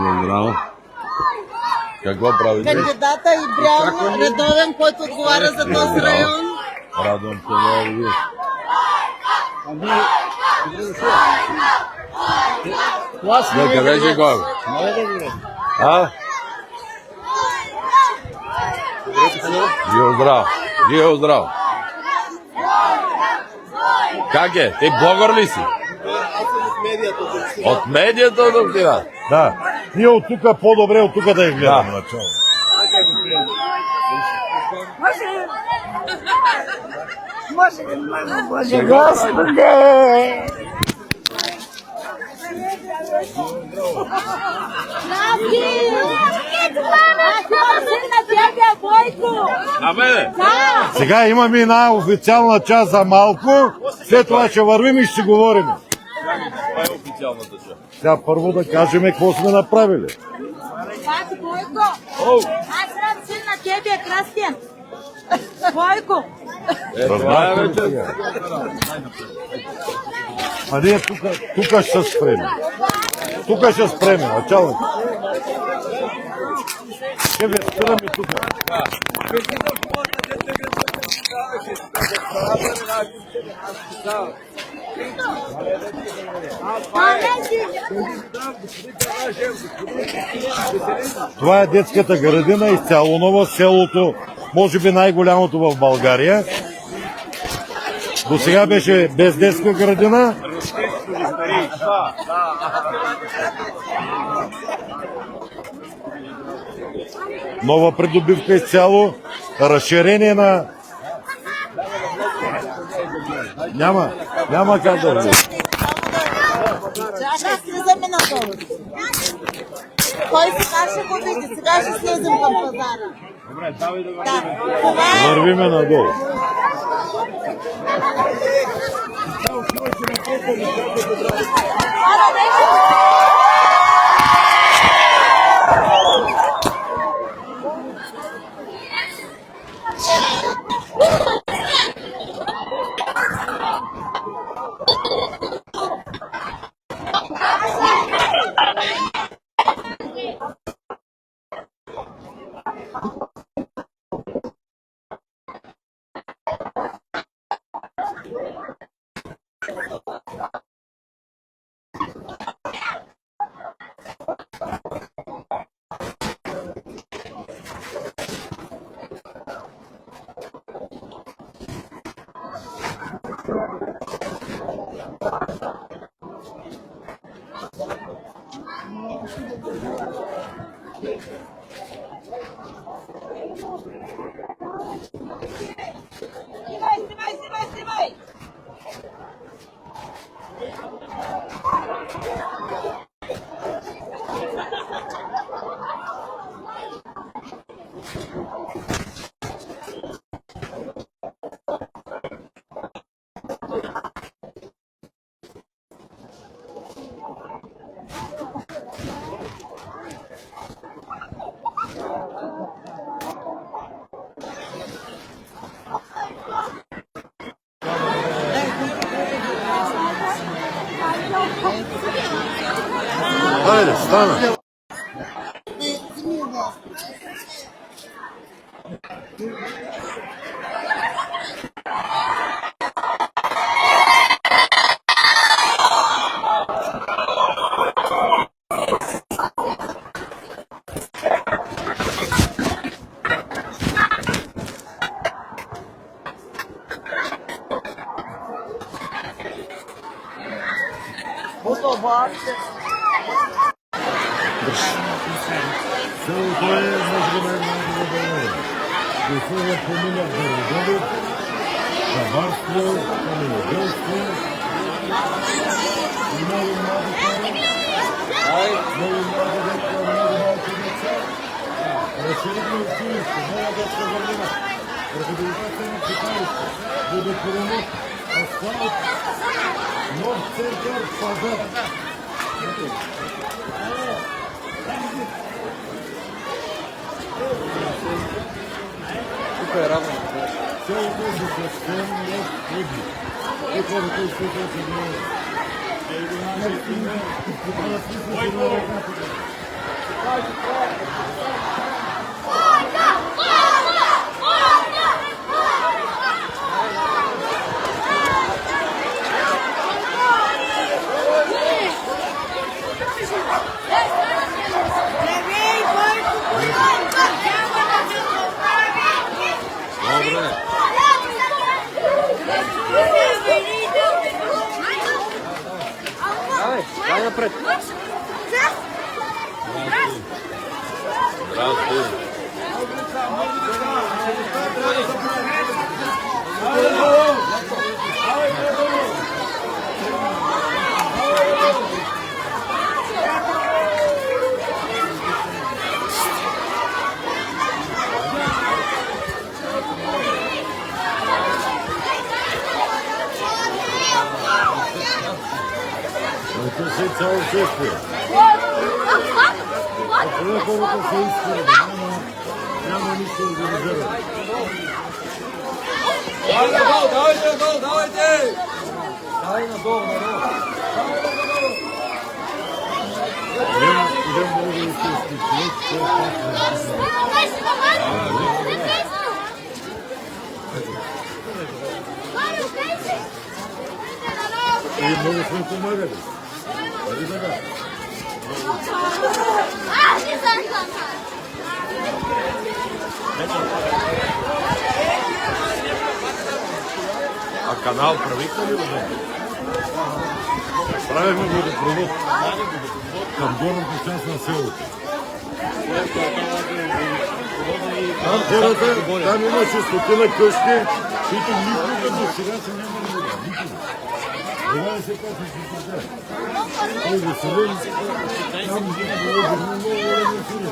Браво. Какво правите? Кандидата Ибрян Редовен, който отговаря за този район. Радвам се да ви. Не, къде ще го? Живо здраво. Живо здраво. Как е? Ти блогър ли си? От медията до тира? Да. Ние от тук по-добре от тук да я гледаме начало. Може, Господи! Сега имаме една официална част за малко, след това ще вървим и ще си говорим. Това е официалната част. Сега първо да кажем какво сме направили. Бойко, аз съм син на тебе, Крастен. Бойко. Това е вече. А ние тук ще се спреме. Тук ще спреме, начало. Ще ви спираме тук. Това е детската градина изцяло нова, селото, може би най-голямото в България. До сега беше без детска градина. Нова придобивка изцяло, разширение на... Няма как да влезе. Чакай, слизаме надолу. Кой сега ще го види? Сега ще слезем към пазара. Добре, давай да вървим. Вървиме надолу. Хайде, стана. Селото е, може би, най-малко за България. Условия поминат за родове, табарство, каменоделство и много млади хора, много млади деца, много малки деца. Разширихме училище, нова детска градина, рехабилитация на читалище, водопровод, асфалт, нов център, пазар. Тук е равно. Селото е за съвсем нов подвиг. И хората изпитват се много. Дай напред. Здравствуй. Это се цяло шествие. Това хората се искали, няма нищо организирано. Давай надолу, давайте надолу, давайте! Давай надолу, надолу. Идем много истински човек, все и много сме помагали. Нали така? А канал правихте ли го? Правихме водопровод към горната част на селото. Там хората, там имаше стотина къщи, които никога до сега се няма да вода. Никога. Тогава се казва, че се тя. Той заселен, там било много големи фирми.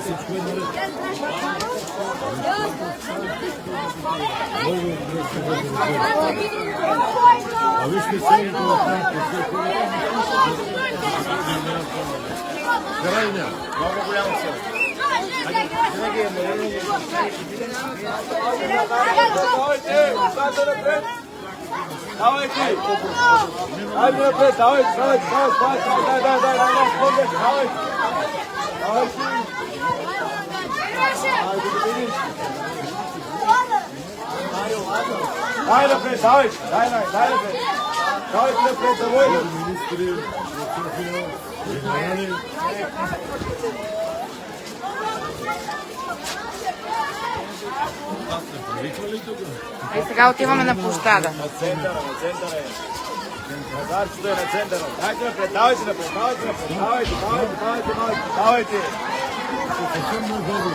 Всичко е наред. Много а вижте селото в там, крайня. Много голямо село. Давайте! Айде напред, давайте, давайте, давайте! Дай напред, давай! Дай напред! Давайте напред, давай! Министри, генерали. И сега отиваме на площада. На центъра е. Назарчето е на центъра. Дайте напред, давайте напред, давайте! Съвсем много.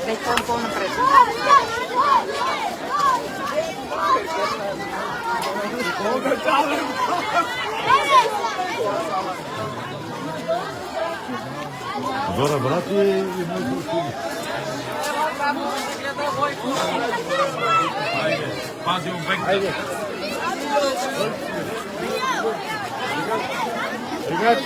Дай по-напред. Дора брат и моето син. Айде, пази обекта. Айде. Стигач.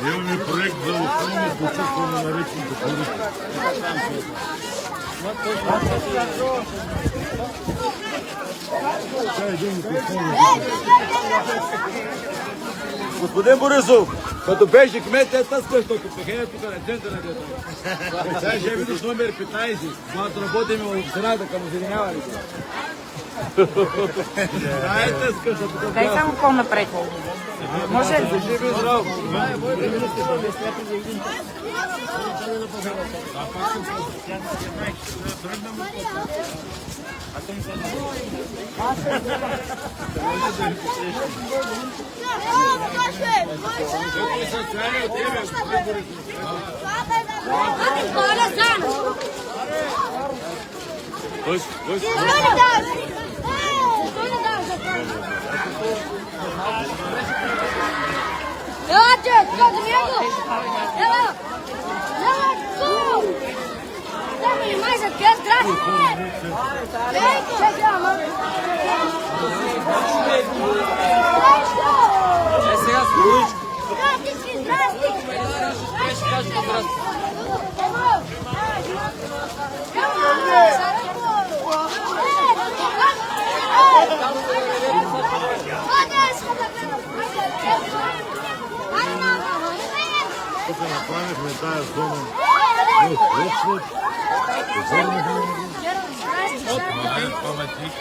Имаме проект за основно почистване на речните корита. Господин Борисов, като беше кмет, е тъскаш тук, пехея тук на центъра. Сега ще видиш номер 15, когато работим в общината към озеленяване. Ай, тъскаш тук. Дай само по-напред. Може ли? Живи здрав. Тук направихме тая зона. Паметник.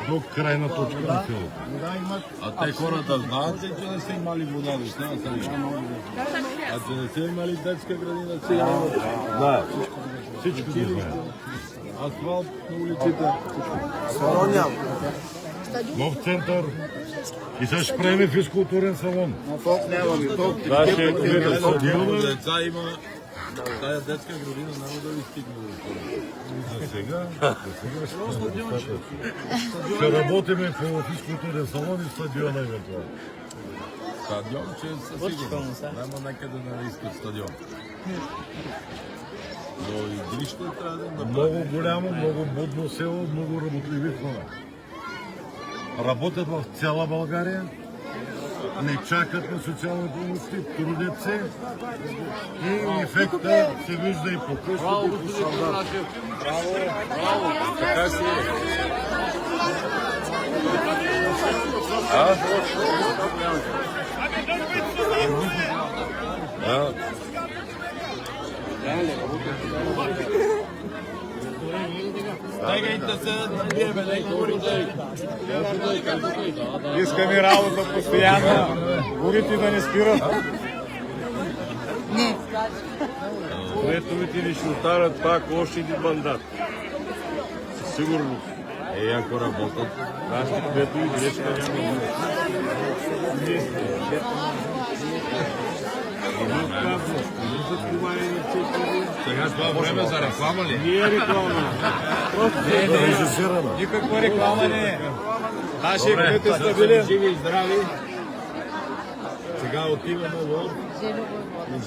До крайна точка на селото. А те хората знаят ли, че не са имали вода? А че не са имали детска градина, сега имат. Да, всички го знаят. Асфалт на улиците. Нов център. И сега ще правим физкултурен салон. Да, ще е стадиона. Деца има. Тая детска градина няма да ви стигне. За сега ще работиме по физкултурен салон и стадиона евентуално. Стадион, че със сигурност. Няма някъде да не искат стадион. Но игрище трябва да направим. Много голямо, много будно село, много работливи хора. Работят в цяла България, не чакат на социални помощи, трудят се и ефекта се вижда и по къщата, и по стандарт. Браво, браво, така си е. Искаме работа постоянно, горите да не спират. Не. Кметовете ни ще отарят пак още един мандат. Сигурно. Ако работят, нашите кметови грешка няма. Сега това време за реклама ли? Не е реклама. Никаква реклама не е. Наши кмети са били живи и здрави. Сега отиваме в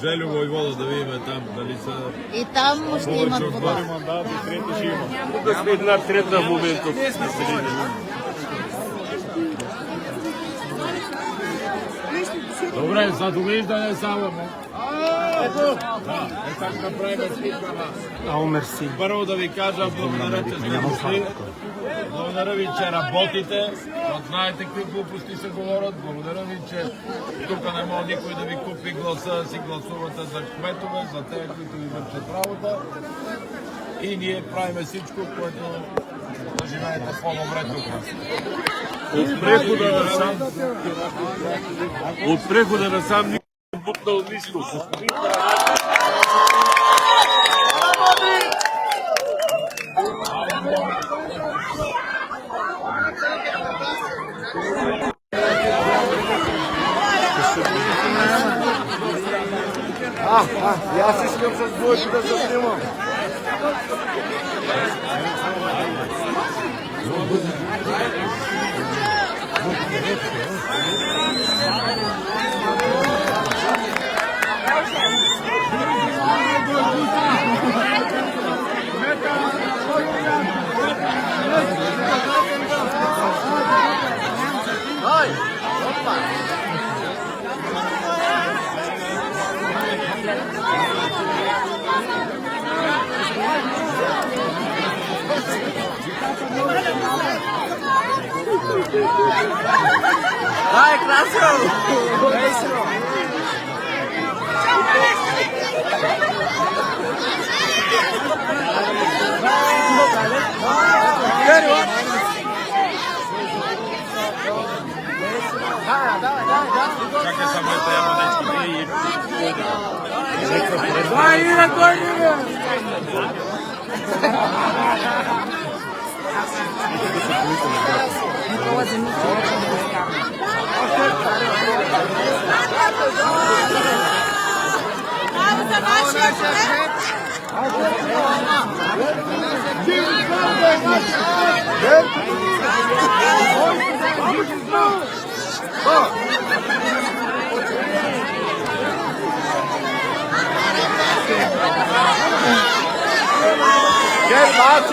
Желю Войвода да видим там дали са... И там ще имат вода. Мандат и трети ще има. Тук сме една трета в момента. Добре, за довиждане само. Ето как направим спикана. Първо да ви кажа благодаря, че сте дошли. Благодаря ви, че работите. Знаете какви глупости се говорят. Благодаря ви, че тук не може никой да ви купи гласа, си гласувате за кметове, за тези, които ви вършат работа. и ние правиме всичко, което да живеете по-добре тук. От прехода насам никой не бутнал нищо. Јас искам с Бојчо да се снимам. Vai, Cláudio! Čakaj samo da ja dečki prije i Vai, Ira, corre! Gel, bağır,